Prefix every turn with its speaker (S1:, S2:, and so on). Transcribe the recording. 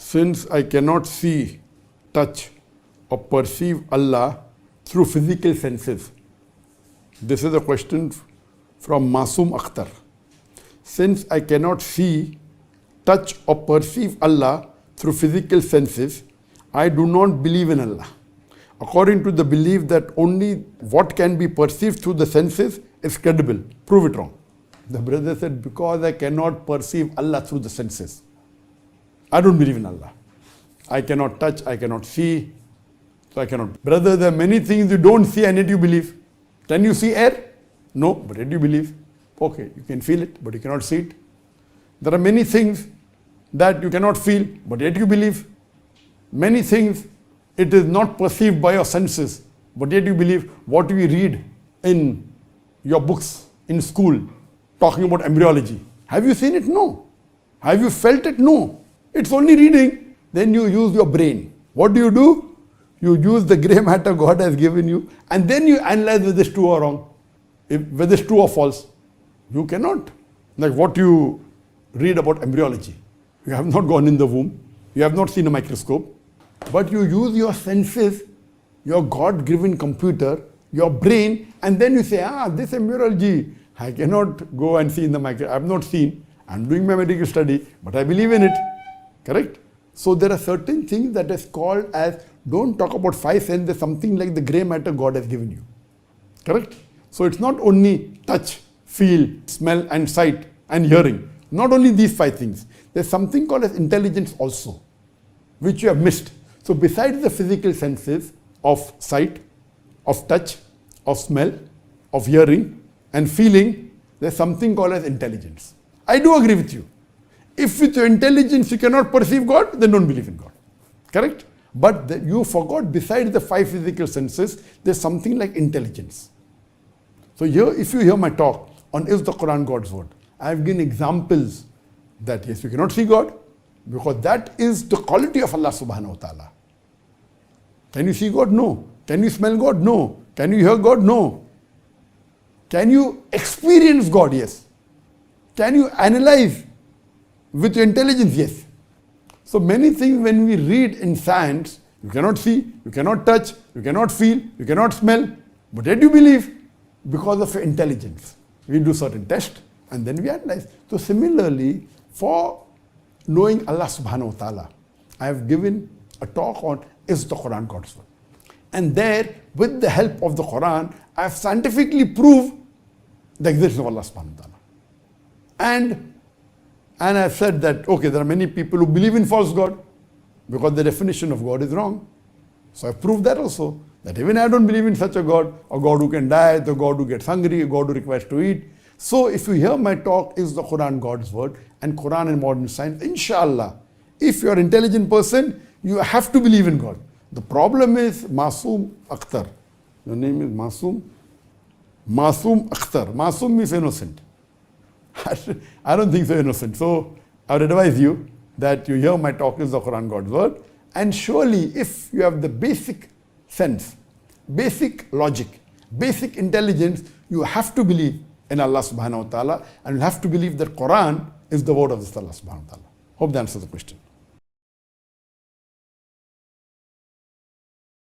S1: Since I cannot see, touch, or perceive Allah through physical senses. This is a question from Masoom Akhtar. Since I cannot see, touch, or perceive Allah through physical senses, I do not believe in Allah. According to the belief that only what can be perceived through the senses is credible. Prove it wrong. The brother said, because I cannot perceive Allah through the senses, I don't believe in Allah. I cannot touch, I cannot see, so I cannot. Brother, there are many things you don't see and yet you believe. Can you see air? No, but yet you believe. Okay, you can feel it, but you cannot see it. There are many things that you cannot feel, but yet you believe. Many things it is not perceived by your senses, but yet you believe. What we read in your books in school talking about embryology, have you seen it? No. Have you felt it? No. It's only reading. Then you use your brain. What do? You use the grey matter God has given you, and then you analyze whether it's true or wrong, whether it's true or false. You cannot. Like what you read about embryology. You have not gone in the womb. You have not seen a microscope. But you use your senses, your God-given computer, your brain, and then you say, this embryology, I cannot go and see in the microscope. I have not seen. I'm doing my medical study, but I believe in it. Correct? So there are certain things that is called as, don't talk about five senses, something like the grey matter God has given you. Correct? So it's not only touch, feel, smell and sight and hearing. Not only these five things. There's something called as intelligence also, which you have missed. So besides the physical senses of sight, of touch, of smell, of hearing and feeling, there's something called as intelligence. I do agree with you. If with your intelligence you cannot perceive God, then don't believe in God. Correct? But you forgot besides the five physical senses, there's something like intelligence. So here, if you hear my talk on is the Quran God's word, I have given examples that yes, you cannot see God, because that is the quality of Allah subhanahu wa ta'ala. Can you see God? No. Can you smell God? No. Can you hear God? No. Can you experience God? Yes. Can you analyze with your intelligence? Yes. So many things when we read in science, you cannot see, you cannot touch, you cannot feel, you cannot smell, but yet you believe because of your intelligence. We do certain tests and then we analyze. So similarly, for knowing Allah subhanahu wa ta'ala, I have given a talk on is the Quran God's word. And there, with the help of the Quran, I have scientifically proved the existence of Allah subhanahu wa ta'ala. And I have said that, okay, there are many people who believe in false God because the definition of God is wrong. So I proved that also, that even I don't believe in such a God who can die, the God who gets hungry, a God who requires to eat. So if you hear my talk, is the Quran God's word, and Quran and modern science, inshallah, if you're an intelligent person, you have to believe in God. The problem is Masoom Akhtar. Your name is Masoom? Masoom Akhtar. Masoom means innocent. I don't think so innocent. So I would advise you that you hear my talk is the Quran God's word, and surely if you have the basic sense, basic logic, basic intelligence, you have to believe in Allah subhanahu wa ta'ala, and you have to believe that Quran is the word of Allah subhanahu wa ta'ala. Hope that answers the question.